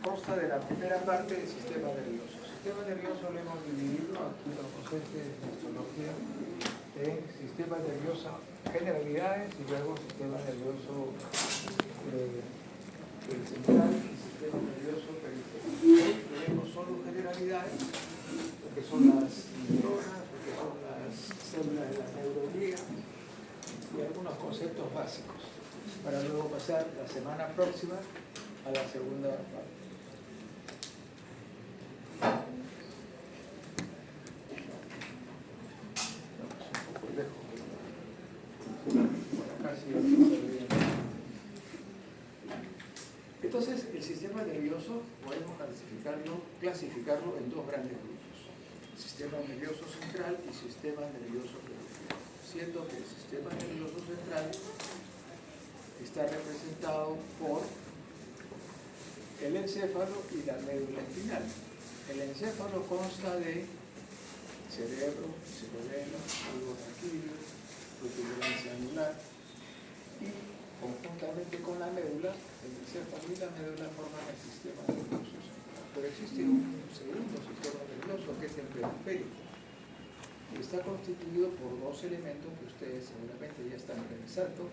consta de la primera parte del sistema nervioso. El sistema nervioso lo hemos dividido, aquí lo docentes de histología, en sistema nervioso, generalidades, y luego sistema nervioso central y sistema nervioso periférico. Hoy veremos solo generalidades, lo que son las neuronas, lo que son las células de la neuroglía y algunos conceptos básicos, para luego pasar la semana próxima a la segunda parte. Entonces, el sistema nervioso podemos clasificarlo en dos grandes grupos: sistema nervioso central y sistema nervioso periférico, siendo que el sistema nervioso central está representado por el encéfalo y la médula espinal. El encéfalo consta de cerebro, cerebelo, bulbo raquídeo, protuberancia anular, y conjuntamente con la médula, el encéfalo y la médula forman el sistema nervioso central. Pero existe un segundo sistema nervioso, que es el periférico, y está constituido por dos elementos que ustedes seguramente ya están revisando,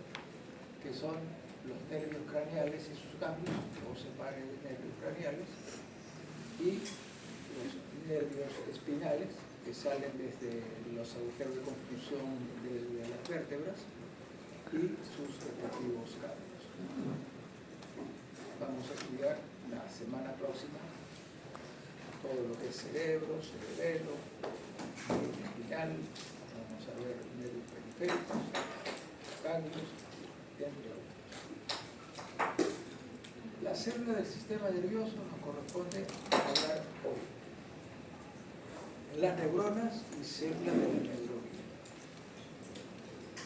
que son los nervios craneales y sus ganglios, o pares de nervios craneales, y los nervios espinales, que salen desde los agujeros de confusión de las vértebras, y sus respectivos ganglios. Vamos a estudiar la semana próxima todo lo que es cerebro, cerebelo, nervio espinal, vamos a ver nervios periféricos, ganglios, entre otros. La célula del sistema nervioso nos corresponde hablar hoy. Las neuronas y células de la neuroglía.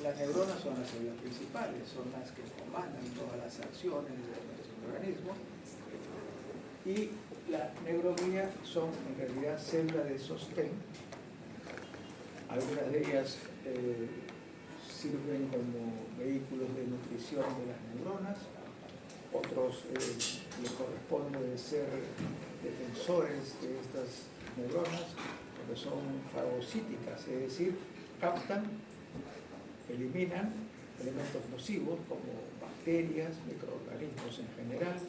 Las neuronas son las células principales, son las que comandan todas las acciones de nuestro organismo, y la neuroglía son en realidad células de sostén. Algunas de ellas sirven como vehículos de nutrición de las neuronas, otros les corresponde ser defensores de estas neuronas, porque son fagocíticas, es decir, captan, eliminan elementos nocivos como bacterias, microorganismos en general,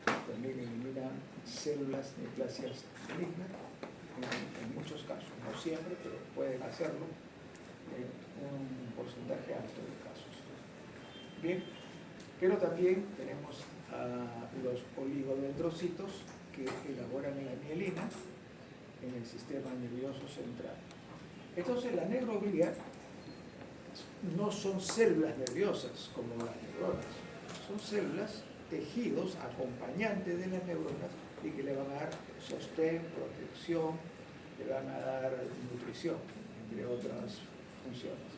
también eliminan células neoplásias malignas, en muchos casos, no siempre, pero pueden hacerlo en un porcentaje alto de casos. Bien, pero también tenemos a los oligodendrocitos que elaboran la mielina en el sistema nervioso central. Entonces, la neuroglía no son células nerviosas como las neuronas, son células, tejidos acompañantes de las neuronas, y que le van a dar sostén, protección, le van a dar nutrición, entre otras funciones.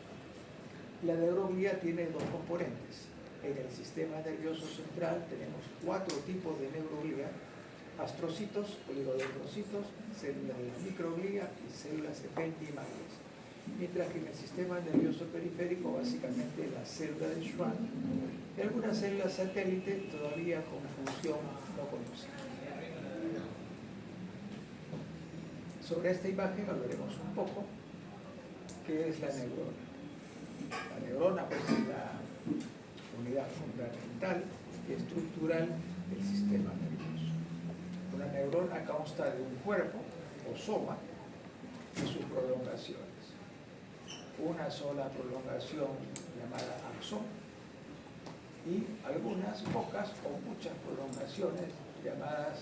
La neuroglía tiene dos componentes. En el sistema nervioso central tenemos 4 tipos de neuroglía: astrocitos, oligodendrocitos, células de la microglía y células epenquimales. Mientras que en el sistema nervioso periférico, básicamente la célula de Schwann y algunas células satélite todavía con función no conocida. Sobre esta imagen hablaremos un poco qué es la neurona. La neurona, pues, es la unidad fundamental y estructural del sistema nervioso. Una neurona consta de un cuerpo o soma y sus prolongaciones. Una sola prolongación llamada axón y algunas pocas o muchas prolongaciones llamadas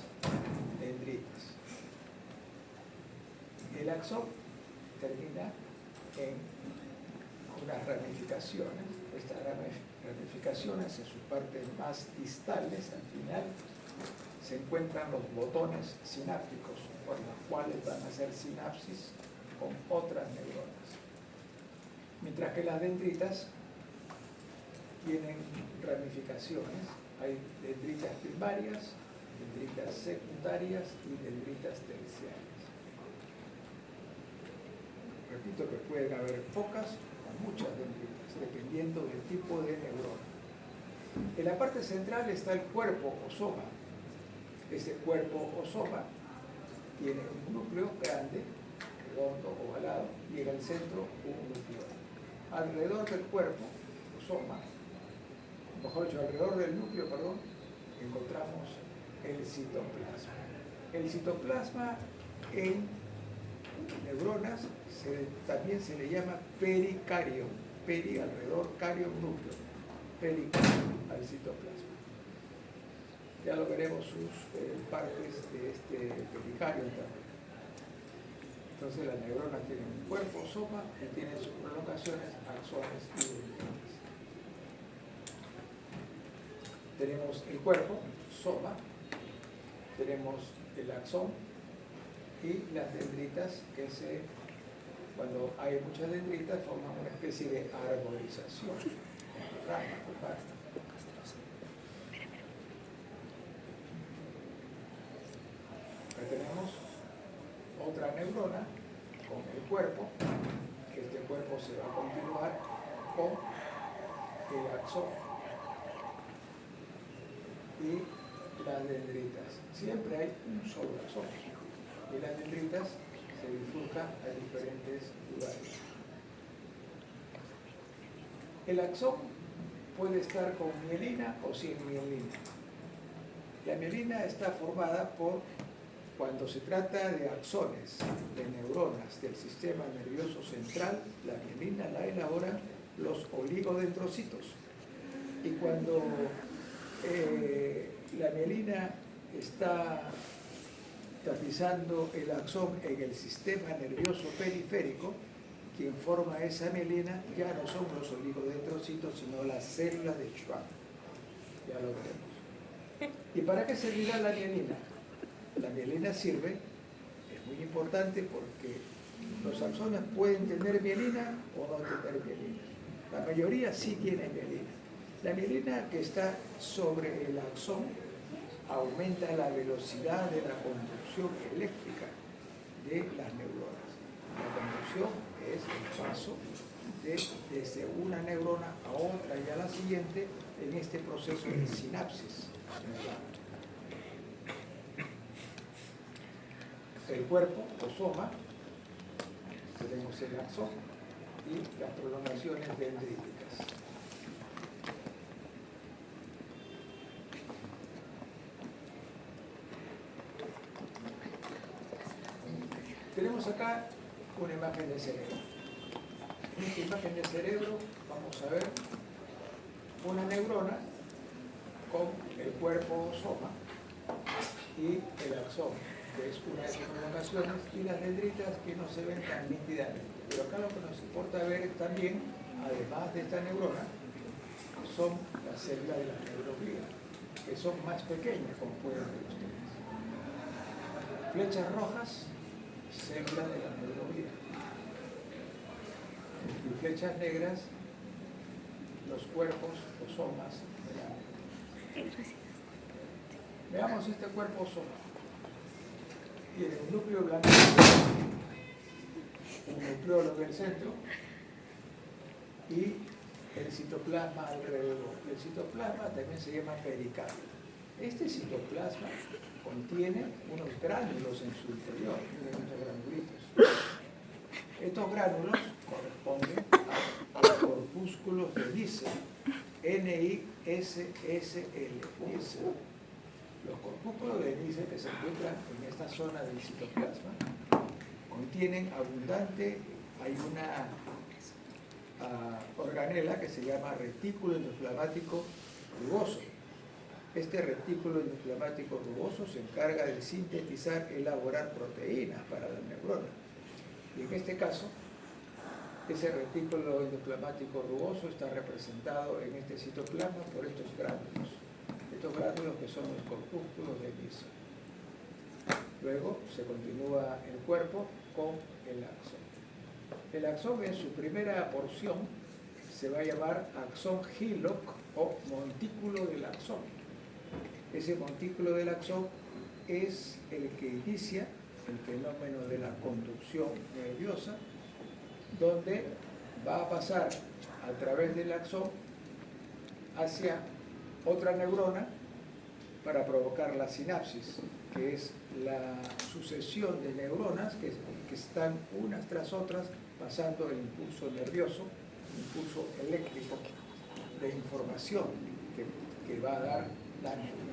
dendritas. El axón termina en unas ramificaciones. Estas ramificaciones, en sus partes más distales, al final, se encuentran los botones sinápticos, por los cuales van a hacer sinapsis con otras neuronas. Mientras que las dendritas tienen ramificaciones. Hay dendritas primarias, dendritas secundarias y dendritas terciarias. Repito que pueden haber pocas o muchas dendritas, dependiendo del tipo de neurona. En la parte central está el cuerpo o soma. Ese cuerpo o soma tiene un núcleo grande, redondo, ovalado, y en el centro un núcleo. Alrededor del cuerpo o soma, mejor dicho, alrededor del núcleo, perdón, encontramos el citoplasma. El citoplasma en neuronas también se le llama pericardio. Peri, alrededor, cario, núcleo. Pericardio al citoplasma. Ya lo veremos sus partes de este pericardio también. Entonces las neuronas tienen un cuerpo, soma, y tienen sus prolongaciones, axones y dendritas. Tenemos el cuerpo, soma, tenemos el axón y las dendritas que cuando hay muchas dendritas forman una especie de arborización, rama o pasta. Acá tenemos otra neurona con el cuerpo, que este cuerpo se va a continuar con el axón y las dendritas. Siempre hay un solo axón y las dendritas se bifurcan a diferentes lugares. El axón puede estar con mielina o sin mielina. La mielina está formada cuando se trata de axones, de neuronas del sistema nervioso central, la mielina la elaboran los oligodendrocitos. Y cuando la mielina está tapizando el axón en el sistema nervioso periférico, quien forma esa mielina ya no son los oligodendrocitos, sino las células de Schwann. Ya lo veremos. ¿Y para qué servirá la mielina? La mielina sirve, es muy importante porque los axones pueden tener mielina o no tener mielina. La mayoría sí tiene mielina. La mielina que está sobre el axón aumenta la velocidad de la conducción eléctrica de las neuronas. La conducción es el paso desde una neurona a otra y a la siguiente en este proceso de sinapsis neuronal. El cuerpo o soma, tenemos el axón y las prolongaciones dendríticas. Tenemos acá una imagen del cerebro. En esta imagen del cerebro vamos a ver una neurona con el cuerpo o soma y el axón, que es una de sus prolongaciones, y las dendritas que no se ven tan nítidamente. Pero acá lo que nos importa ver también, además de esta neurona, son las células de la neuroglía, que son más pequeñas, como pueden ver ustedes. Flechas rojas, células de la neuroglía. Y flechas negras, los cuerpos o somas de la neuroglía. Veamos este cuerpo soma. Tiene un núcleo blanco, un nucleólogo en el centro y el citoplasma alrededor. El citoplasma también se llama pericardio. Este citoplasma contiene unos gránulos en su interior, miren estos granulitos. Estos gránulos corresponden a los corpúsculos de Nissl, N-I-S-S-L, Nissl. Los corpúsculos de Nissl que se encuentran en esta zona del citoplasma contienen hay una organela que se llama retículo endoplasmático rugoso. Este retículo endoplasmático rugoso se encarga de sintetizar y elaborar proteínas para las neuronas. Y en este caso, ese retículo endoplasmático rugoso está representado en este citoplasma por estos gránulos. Estos gránulos que son los corpúsculos de Nissl. Luego se continúa el cuerpo con el axón. El axón en su primera porción se va a llamar axón Hillock o montículo del axón. Ese montículo del axón es el que inicia el fenómeno de la conducción nerviosa, donde va a pasar a través del axón hacia otra neurona para provocar la sinapsis, que es la sucesión de neuronas que están unas tras otras pasando el impulso nervioso, el impulso eléctrico de información que va a dar la neurona.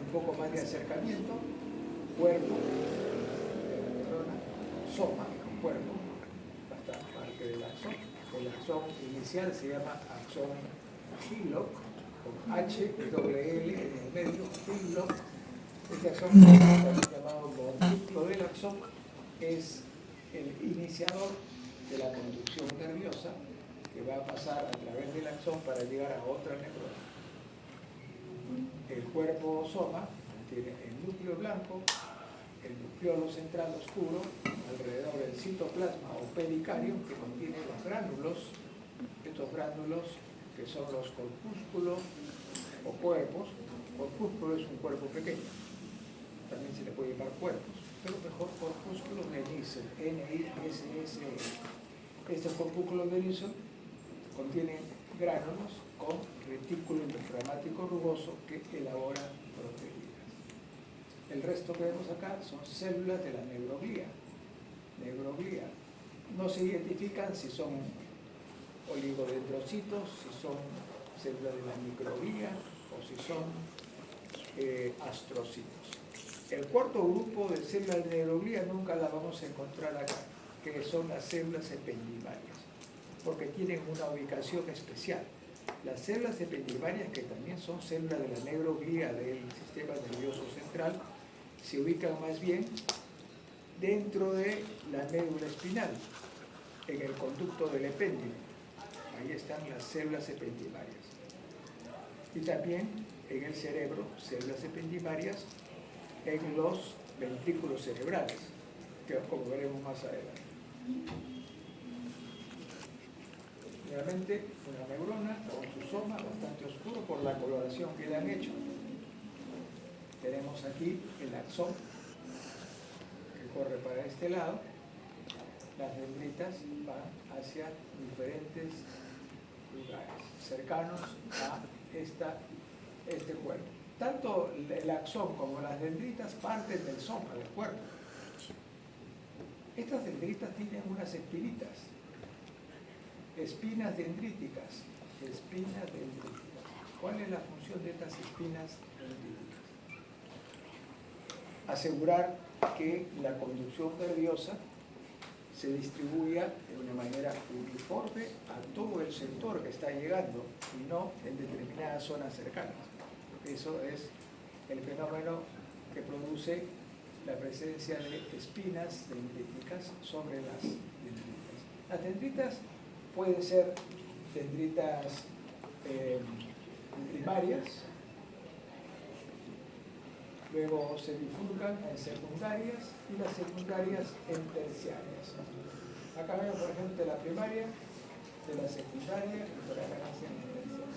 Un poco más de acercamiento, cuerpo de la neurona, soma, cuerpo, hasta parte del axón. El axón inicial se llama axón Hillock, con H y doble L en el medio, Hillock. Este axón, también llamado conducto del axón, es el iniciador de la conducción nerviosa que va a pasar a través del axón para llegar a otra neurona. El cuerpo soma tiene el núcleo blanco, el nucleolo central oscuro, alrededor del citoplasma o pericardio, que contiene los gránulos, estos gránulos que son los corpúsculos o cuerpos. Corpúsculo es un cuerpo pequeño, también se le puede llamar cuerpos, pero mejor corpúsculos de Nissen, N-I-S-S-E. Estos corpúsculos de Nissen contienen gránulos con retículo endoplasmático rugoso que elabora proteínas. El resto que vemos acá son células de la neuroglía. No se identifican si son oligodendrocitos, si son células de la microglía o si son astrocitos. El cuarto grupo de células de neuroglía nunca las vamos a encontrar acá, que son las células ependimarias, porque tienen una ubicación especial. Las células ependimarias, que también son células de la neuroglía del sistema nervioso central, se ubican más bien dentro de la médula espinal, en el conducto del epéndime. Ahí están las células ependimarias. Y también en el cerebro, células ependimarias en los ventrículos cerebrales, que como veremos más adelante. Nuevamente, una neurona con su soma bastante oscuro por la coloración que le han hecho. Tenemos aquí el axón que corre para este lado. Las dendritas van hacia diferentes lugares cercanos a este cuerpo. Tanto el axón como las dendritas parten del soma, del cuerpo. Estas dendritas tienen unas espinitas, espinas dendríticas. ¿Cuál es la función de estas espinas dendríticas? Asegurar que la conducción nerviosa se distribuya de una manera uniforme a todo el sector que está llegando y no en determinadas zonas cercanas. Eso es el fenómeno que produce la presencia de espinas dendríticas sobre las dendritas. Las dendritas pueden ser dendritas primarias, luego se bifurcan en secundarias y las secundarias en terciarias. Acá vemos, por ejemplo, de la primaria, de la secundaria y por acá nacen en terciarias.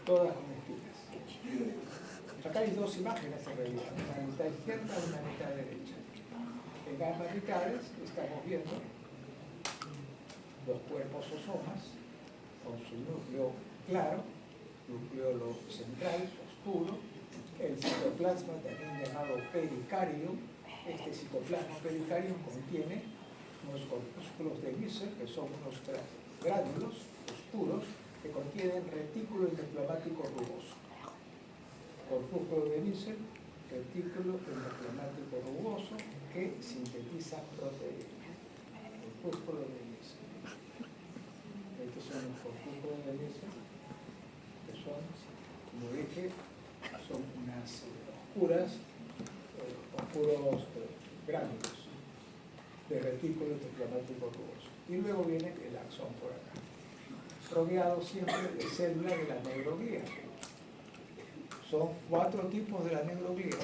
Todas con espinas. Acá hay dos imágenes en realidad, una mitad izquierda y una mitad derecha. En ambas mitades estamos viendo los cuerpos o somas con su núcleo claro, núcleo central, oscuro, el citoplasma también llamado pericardio. Este citoplasma pericardio contiene unos corpúsculos de Nissen, que son unos gránulos oscuros que contienen retículo endoplasmático rugoso. Corpúsculo de Nissen, retículo endoplasmático rugoso que sintetiza proteínas. Corpúsculo de Nissen. Estos son los corpúsculos de Nissen, que son, como dije, son unas oscuros gránulos de retículo endoplasmático rugoso. Y luego viene el axón por acá, rodeado siempre de células de la neuroglía. Son 4 tipos de la neuroglía: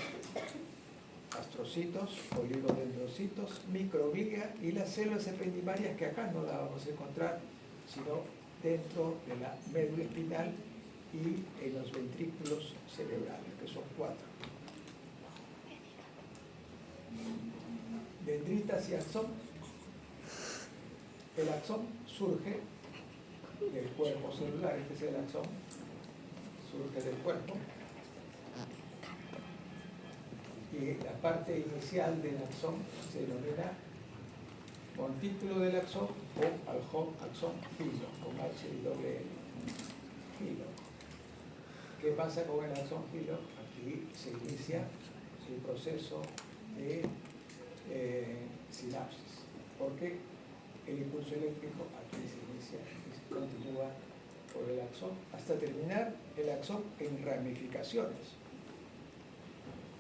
astrocitos, oligodendrocitos, microglía y las células ependimarias, que acá no las vamos a encontrar, sino dentro de la médula espinal y en los ventrículos cerebrales, que son 4. Dendritas y axón. El axón surge del cuerpo celular, este es el axón, surge del cuerpo. Y la parte inicial del axón se denomina montículo del axón o axón filo, con H y doble L. Filo. ¿Qué pasa con el axón filo? Aquí se inicia su proceso de sinapsis, porque el impulso eléctrico aquí se inicia y se continúa por el axón hasta terminar el axón en ramificaciones.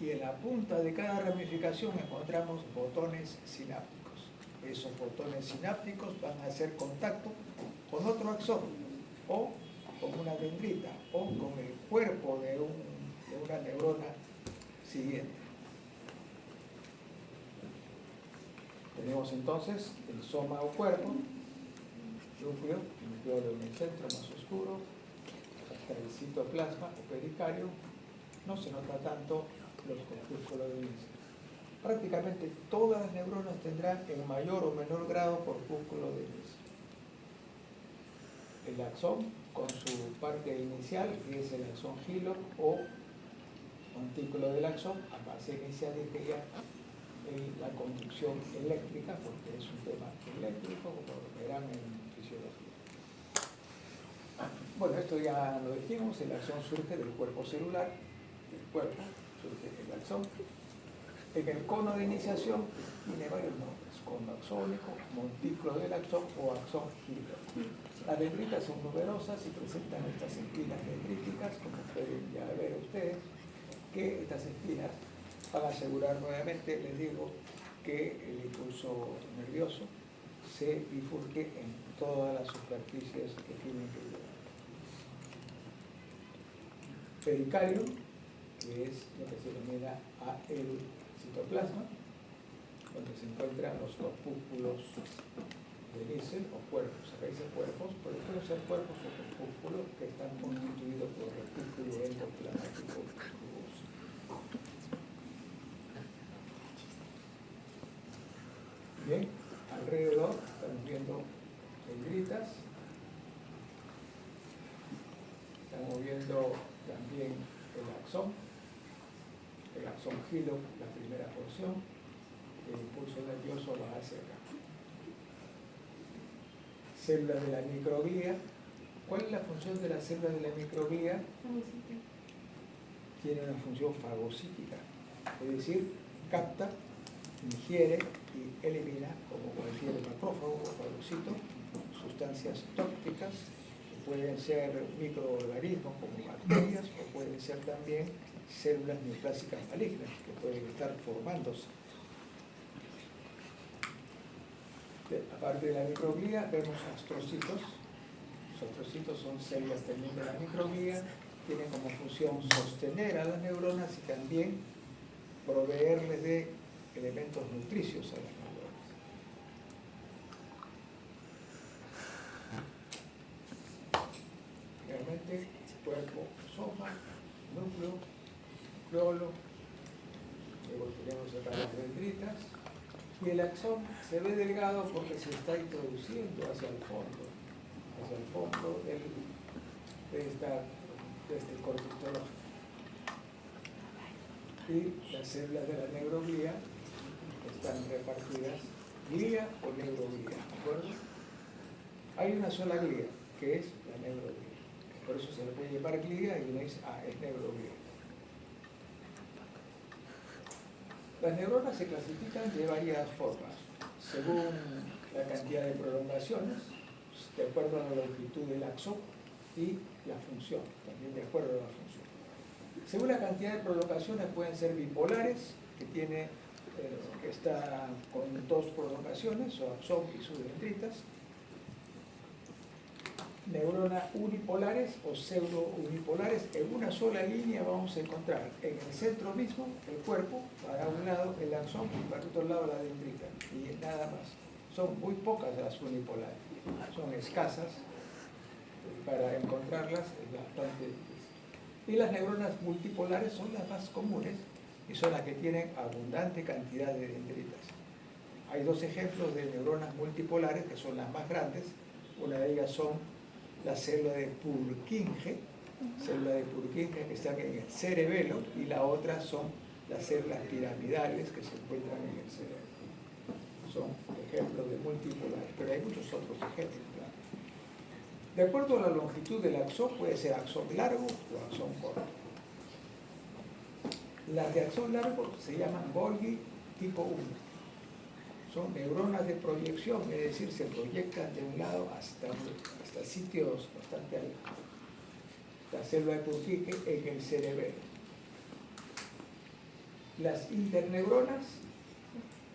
Y en la punta de cada ramificación encontramos botones sinápticos. Esos botones sinápticos van a hacer contacto con otro axón, o con una dendrita, o con el cuerpo de una neurona siguiente. Tenemos entonces el soma o cuerpo, núcleo en el centro más oscuro, hasta el citoplasma o pericardio. No se nota tanto los corpúsculos de inicio. Prácticamente todas las neuronas tendrán en mayor o menor grado corpúsculo de inicio. El axón con su parte inicial, que es el axón hilo o montículo del axón, a base inicial de ya la conducción eléctrica, porque es un tema eléctrico, como verán en fisiología. Bueno, esto ya lo dijimos, el axón surge del cuerpo celular, del cuerpo surge el axón. En el cono de iniciación tiene varios nombres: cono axónico, montículo del axón o axón hilo. Las dendritas son numerosas y presentan estas espinas dendríticas, como pueden ya ver ustedes, que estas espinas van a asegurar nuevamente, les digo, que el impulso nervioso se bifurque en todas las superficies que tienen que llevar. Pericardio, que es lo que se denomina el citoplasma, donde se encuentran los corpúsculos de Nissen o cuerpos. Se dice cuerpos, pero pueden ser cuerpos o corpúsculos que están constituidos por retículo endoplasmático tuboso. Bien, alrededor estamos viendo dendritas, estamos viendo también el axón hilo, la primera porción. El impulso nervioso va hacia acá. Células de la microglía. ¿Cuál es la función de las células de la microglía? Tiene una función fagocítica, es decir, capta, ingiere y elimina, como cualquier macrófago o fagocito, sustancias tóxicas, que pueden ser microorganismos como bacterias o pueden ser también células neoplásicas malignas que pueden estar formándose. Aparte de la microglía, vemos astrocitos. Los astrocitos son células también de la microglía, tienen como función sostener a las neuronas y también proveerles de elementos nutricios a las neuronas. Realmente, cuerpo, soma, núcleo, nucleolo, luego tenemos acá las dendritas, y el axón se ve delgado porque se está introduciendo hacia el fondo de este corpus teológico. Y las células de la neuroglía están repartidas, glía o neuroglía, ¿de acuerdo? Hay una sola glía, que es la neuroglía. Por eso se le puede llamar glía y uno dice, es neuroglía. Las neuronas se clasifican de varias formas, según la cantidad de prolongaciones, de acuerdo a la longitud del axón y la función, también de acuerdo a la función. Según la cantidad de prolongaciones pueden ser bipolares, que está con dos prolongaciones, o axón y sus dendritas, neuronas unipolares o pseudo-unipolares. En una sola línea vamos a encontrar en el centro mismo el cuerpo, para un lado el axón y para otro lado la dendrita, y nada más. Son muy pocas las unipolares, son escasas, para encontrarlas es bastante difícil. Y las neuronas multipolares son las más comunes y son las que tienen abundante cantidad de dendritas. Hay dos ejemplos de neuronas multipolares que son las más grandes. Una de ellas son la célula de Purkinje, células de Purkinje que están en el cerebelo, y la otra son las células piramidales que se encuentran en el cerebro. Son ejemplos de multipolares, pero hay muchos otros ejemplos, claro. De acuerdo a la longitud del axón, puede ser axón largo o axón corto. Las de axón largo se llaman Golgi tipo 1. Son neuronas de proyección, es decir, se proyectan de un lado hasta sitios bastante alejados. La célula de Purkinje en el cerebelo. Las interneuronas,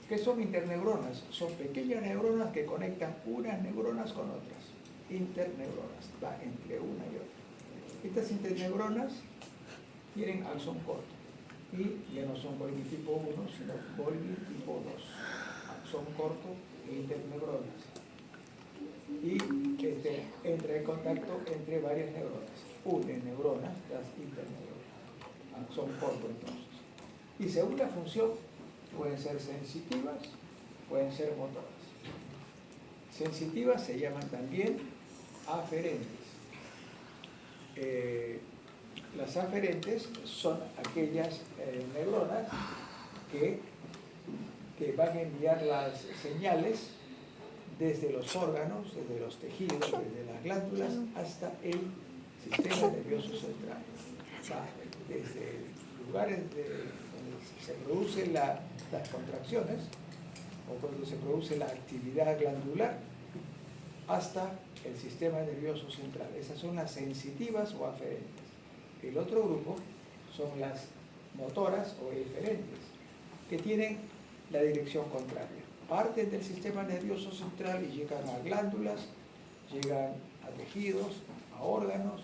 ¿qué son interneuronas? Son pequeñas neuronas que conectan unas neuronas con otras. Interneuronas, va entre una y otra. Estas interneuronas tienen axón corto y ya no son Golgi tipo 1, sino Golgi tipo 2. Axón corto e interneuronas. Y entra en contacto entre varias neuronas. Unen neuronas, las interneuronas. Axón corto entonces. Y según la función, pueden ser sensitivas, pueden ser motoras. Sensitivas se llaman también aferentes. Las aferentes son aquellas neuronas que van a enviar las señales desde los órganos, desde los tejidos, desde las glándulas, hasta el sistema nervioso central. Desde lugares donde se producen las contracciones, o cuando se produce la actividad glandular, hasta el sistema nervioso central. Esas son las sensitivas o aferentes. El otro grupo son las motoras o eferentes, que tienen la dirección contraria. Parten del sistema nervioso central y llegan a glándulas, llegan a tejidos, a órganos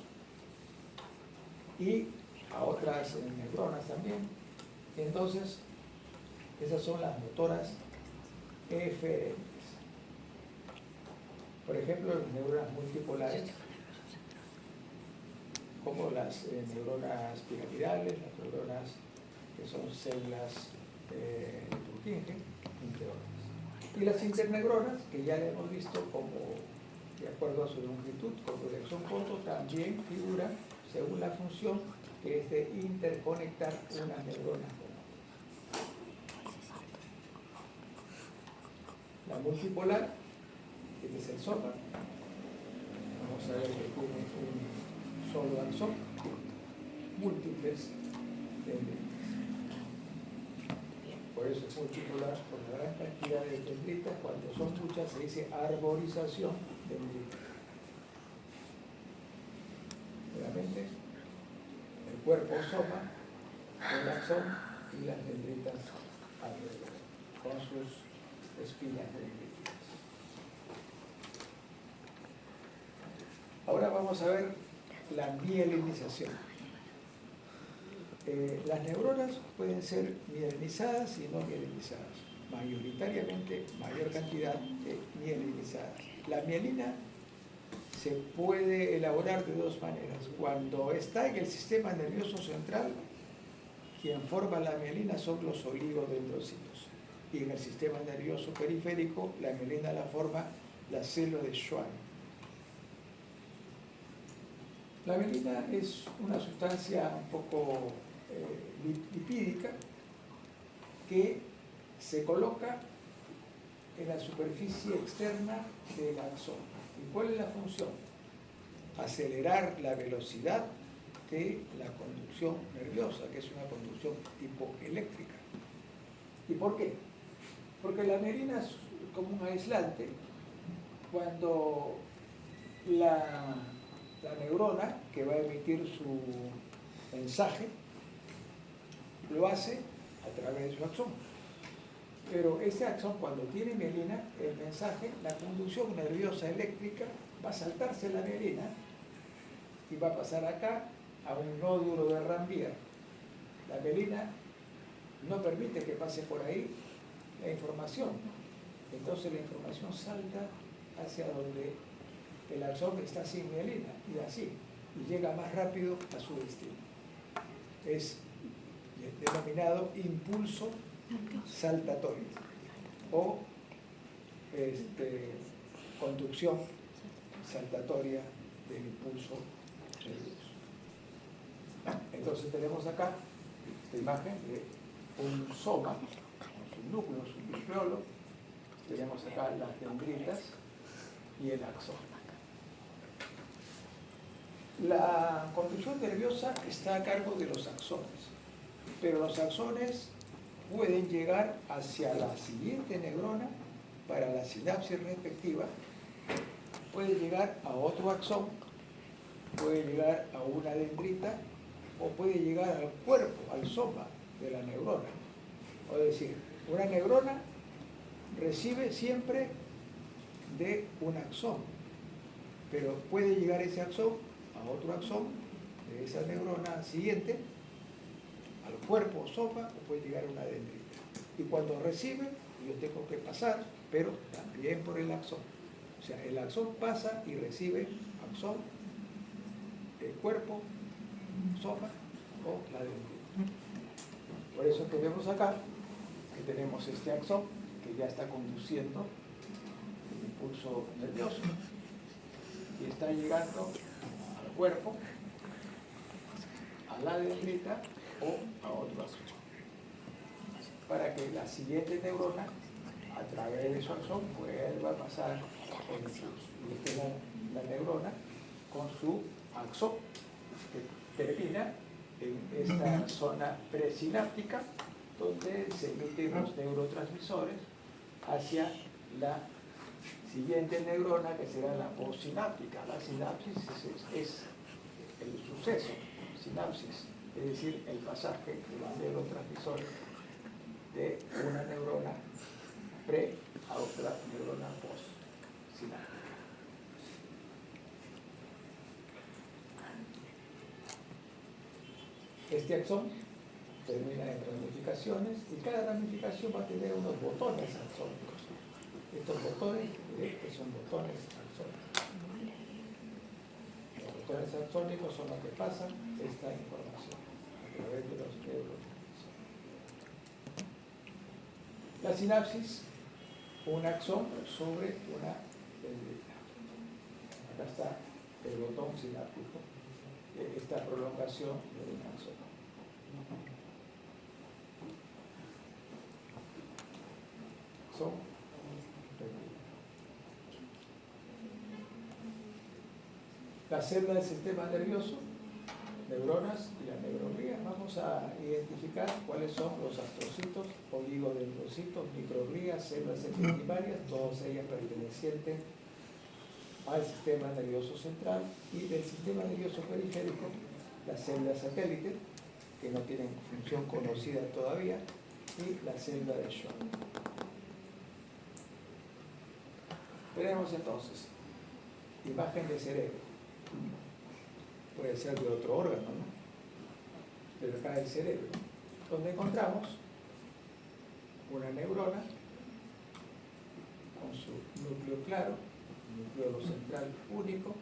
y a otras neuronas también. Entonces, esas son las motoras eferentes. Por ejemplo, las neuronas multipolares, como las neuronas piramidales, las neuronas que son células de Purkinje, entre otras. Y las interneuronas, que ya le hemos visto como, de acuerdo a su longitud, como de axón corto, también figuran según la función que es de interconectar unas neuronas con otras. La multipolar, que es el SOPA, vamos a ver que tiene un solo axón, múltiples dendritas. Por eso es multipolar, por la gran cantidad de dendritas. Cuando son muchas se dice arborización dendrítica. Nuevamente, el cuerpo soma, el axón y las dendritas alrededor, con sus espinas dendríticas. Ahora vamos a ver la mielinización. Las neuronas pueden ser mielinizadas y no mielinizadas, mayoritariamente mayor cantidad de mielinizadas. La mielina se puede elaborar de dos maneras. Cuando está en el sistema nervioso central, quien forma la mielina son los oligodendrocitos, y en el sistema nervioso periférico la mielina la forma la célula de Schwann. La mielina es una sustancia un poco lipídica que se coloca en la superficie externa del axón. ¿Y cuál es la función? Acelerar la velocidad de la conducción nerviosa, que es una conducción tipo eléctrica. ¿Y por qué? Porque la mielina es como un aislante. Cuando la neurona que va a emitir su mensaje lo hace a través de su axón. Pero ese axón, cuando tiene mielina, el mensaje, la conducción nerviosa eléctrica, va a saltarse la mielina y va a pasar acá a un nódulo de Ranvier. La mielina no permite que pase por ahí la información. Entonces la información salta hacia donde el axón está sin mielina, y así, y llega más rápido a su destino. Es denominado impulso saltatorio o conducción saltatoria del impulso nervioso. Entonces tenemos acá esta imagen de un soma, con sus núcleos, su nucleolo. Tenemos acá las dendritas y el axón. La conducción nerviosa está a cargo de los axones, pero los axones pueden llegar hacia la siguiente neurona para la sinapsis respectiva, puede llegar a otro axón, puede llegar a una dendrita o puede llegar al cuerpo, al soma de la neurona. Es decir, una neurona recibe siempre de un axón, pero puede llegar ese axón a otro axón de esa neurona siguiente, al cuerpo o soma, o puede llegar a una dendrita. Y cuando recibe, yo tengo que pasar, pero también por el axón. O sea, el axón pasa y recibe axón, el cuerpo, soma o la dendrita. Por eso que vemos acá que tenemos este axón que ya está conduciendo el impulso nervioso y está llegando al cuerpo, a la dendrita o a otro axón, para que la siguiente neurona, a través de su axón, vuelva a pasar el impulso. Y esta es la neurona con su axón, que termina en esta zona presináptica, donde se emiten los neurotransmisores hacia la siguiente neurona, que será la postsináptica. La sinapsis es el suceso, sinapsis, es decir, el pasaje de los neurotransmisores de una neurona pre a otra neurona postsináptica. Este axón termina en ramificaciones y cada ramificación va a tener unos botones axónicos. Estos botones que son botones axónicos. Los botones axónicos son los que pasan esta información a través de los neurotransmisores. La sinapsis, un axón sobre una dendrita. Acá está el botón sináptico, esta prolongación de un axón. La célula del sistema nervioso, neuronas y la neuroglía. Vamos a identificar cuáles son los astrocitos, oligodendrocitos, microglías, células epidimarias, todas ellas pertenecientes al sistema nervioso central, y del sistema nervioso periférico, las células satélites, que no tienen función conocida todavía, y la célula de Schwann. Tenemos entonces imagen de cerebro. Puede ser de otro órgano, ¿no? Pero acá el cerebro, donde encontramos una neurona con su núcleo claro, núcleo central único,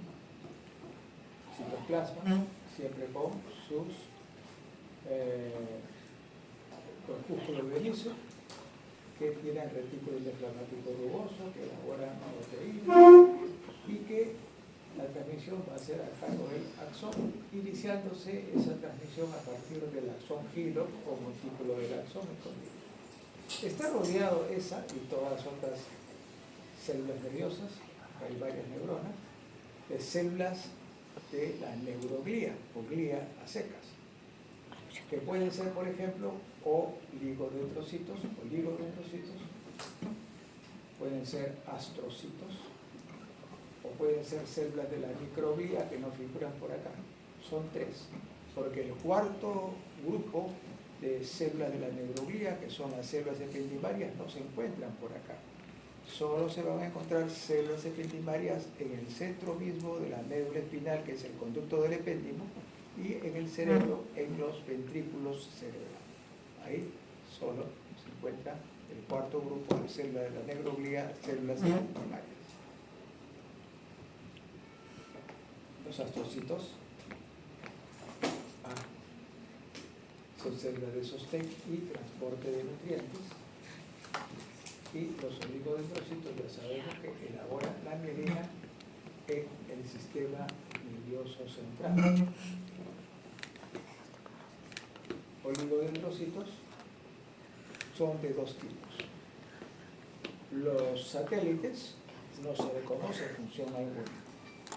citoplasma, siempre con sus corpúsculos de inicio, que tienen retículo inflamatorio rugoso, que elaboran proteínas, y que la transmisión va a ser a cargo del axón, iniciándose esa transmisión a partir del axón giro o montículo del axón escondido. Está rodeado esa y todas las otras células nerviosas, hay varias neuronas, de células de la neuroglía o glía a secas, que pueden ser, por ejemplo, oligodendrocitos, pueden ser astrocitos, o pueden ser células de la microglía que no figuran por acá. Son tres, porque el cuarto grupo de células de la neuroglía, que son las células epidimarias, no se encuentran por acá. Solo se van a encontrar células epidimarias en el centro mismo de la médula espinal, que es el conducto del epéndimo, y en el cerebro, en los ventrículos cerebrales. Ahí solo se encuentra el cuarto grupo de células de la neuroglía, células epidimarias. Los astrocitos son células de sostén y transporte de nutrientes, y los oligodendrocitos ya sabemos que elaboran la mielina en el sistema nervioso central. oligodendrocitos son de dos tipos. Los satélites no se le conoce función alguna.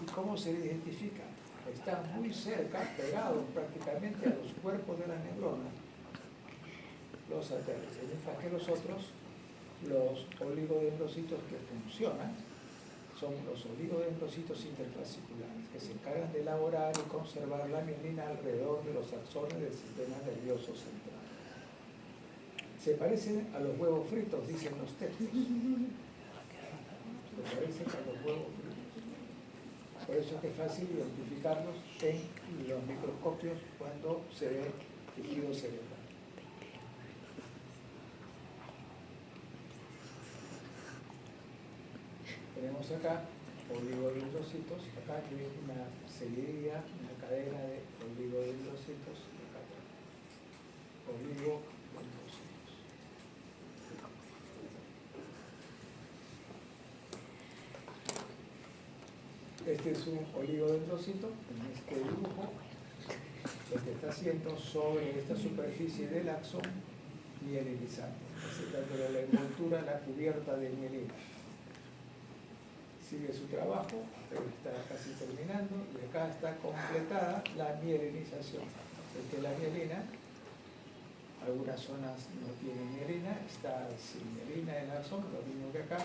¿Y cómo se identifican? Están muy cerca, pegados prácticamente a los cuerpos de las neuronas, los satélites. Mientras que los otros, los oligodendrocitos que funcionan, son los oligodendrocitos interfasciculares, que se encargan de elaborar y conservar la mielina alrededor de los axones del sistema nervioso central. Se parecen a los huevos fritos, dicen los textos. Se parecen a los huevos fritos. Por eso es que es fácil identificarlos en los microscopios cuando se ve tejido cerebral. Tenemos acá oligodendrocitos, acá hay una seguidilla, una cadena de oligodendrocitos, acá atrás. Oligodendrocitos. Este es un oligodendrocito, en este dibujo, lo que está haciendo sobre esta superficie del axón mielinizante, dándole la envoltura, la cubierta de mielina. Sigue su trabajo, pero está casi terminando, y acá está completada la mielinización. Porque la mielina, algunas zonas no tienen mielina, está sin mielina en el axón, lo mismo que acá,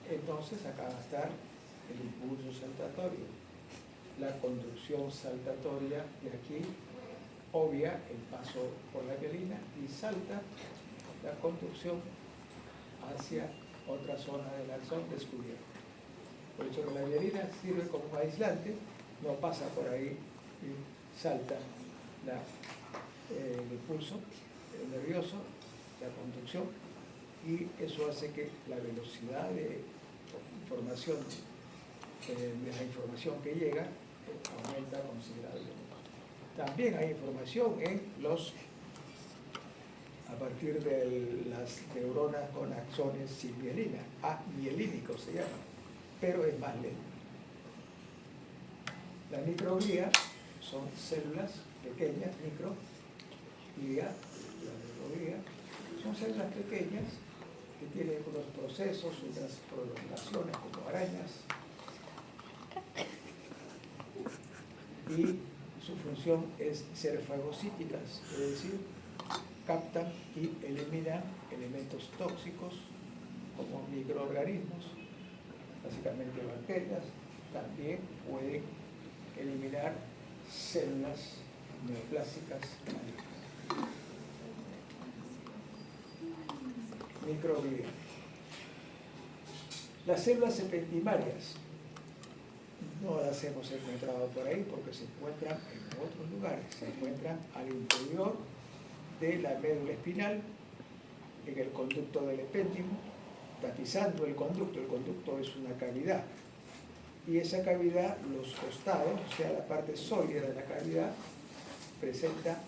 entonces acá va a estar el impulso saltatorio, la conducción saltatoria de aquí, obvia el paso por la mielina y salta la conducción hacia otra zona del axón descubierta. Por eso que la mielina sirve como un aislante, no pasa por ahí y salta el impulso nervioso, la conducción, y eso hace que la velocidad de información de la información que llega aumenta considerablemente. También hay información a partir de las neuronas con axones sin mielina, amielínicos se llama, pero es más lento. La microglía son células pequeñas, microglía, la microglía, son células pequeñas que tienen unos procesos, unas prolongaciones como arañas, y su función es ser fagocíticas, es decir, captan y eliminan elementos tóxicos como microorganismos, básicamente bacterias. También pueden eliminar células neoplásicas malignas. Microglía. Las células epentimarias no las hemos encontrado por ahí porque se encuentran en otros lugares. Se encuentran al interior de la médula espinal, en el conducto del epéndimo, tapizando el conducto. El conducto es una cavidad. Y esa cavidad, los costados, o sea, la parte sólida de la cavidad, presenta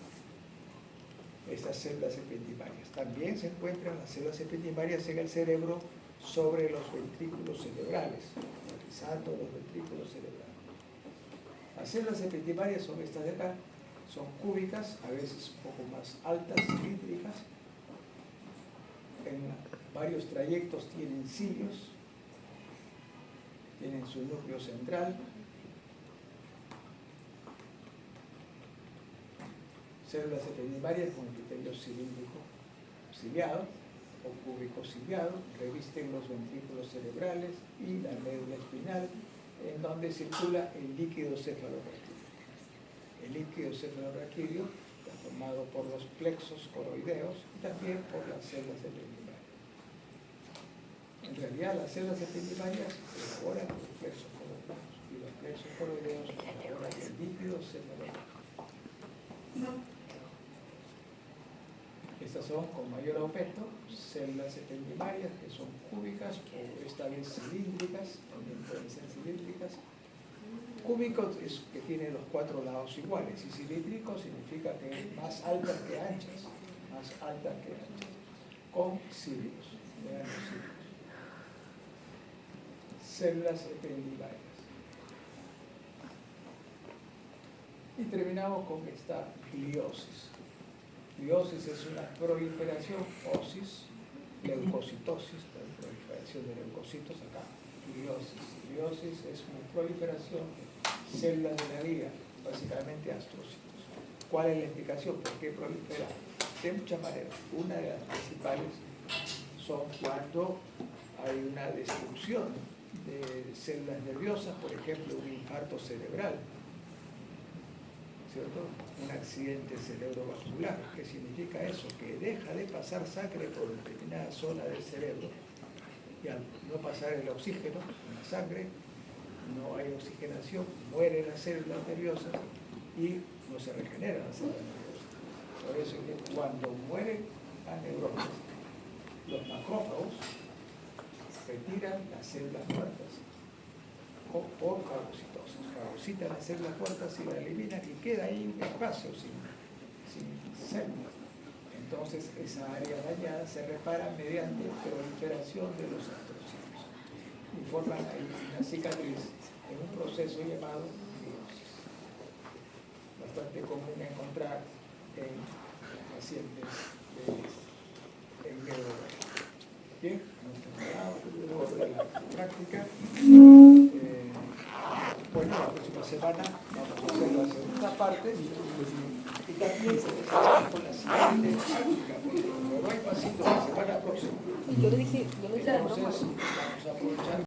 estas células epentimarias. También se encuentran las células epentimarias en el cerebro sobre los ventrículos cerebrales, tapizando los ventrículos cerebrales. Las células epentimarias son estas de acá, son cúbicas, a veces un poco más altas, cilíndricas. En varios trayectos tienen cilios, tienen su núcleo central. Células epentimarias con epitelio cilíndrico ciliado o cúbico ciliado, revisten los ventrículos cerebrales y la médula espinal, en donde circula el líquido cefalorraquídeo. El líquido cefalorraquídeo está formado por los plexos coroideos y también por las células ependimarias. En realidad, las células ependimarias elaboran los plexos coroideos y los plexos coroideos elaboran el líquido cefalorraquídeo. Estas son con mayor aumento células ependimarias que son cúbicas o esta vez cilíndricas, también pueden ser cilíndricas. Cúbico es que tiene los cuatro lados iguales y cilíndrico significa que es más altas que anchas, con cilios. Vean los cilios. Células ependimarias. Y terminamos con esta gliosis. Liosis es una proliferación, osis, leucocitosis, la proliferación de leucocitos acá. Liosis es una proliferación de células de la liga, básicamente astrocitos. ¿Cuál es la explicación? ¿Por qué prolifera? De muchas maneras. Una de las principales son cuando hay una destrucción de células nerviosas, por ejemplo, un infarto cerebral, ¿cierto? Un accidente cerebrovascular. ¿Qué significa eso? Que deja de pasar sangre por determinada zona del cerebro y al no pasar el oxígeno en la sangre, no hay oxigenación, mueren las células nerviosas y no se regeneran las células nerviosas. Por eso es que cuando mueren las neuronas, los macrófagos retiran las células muertas o fagocitosis. Fagocitan las células muertas y las eliminan y queda ahí un espacio sin células. Entonces esa área dañada se repara mediante proliferación de los astrocitos y forman ahí una cicatriz en un proceso llamado liosis. Bastante común encontrar en pacientes en neurología. Bien, luego de la práctica. Bueno, la próxima semana vamos a hacer la segunda parte y también con la siguiente práctica, porque me voy pasito la semana próxima. Yo le dije, Entonces, vamos a aprovechar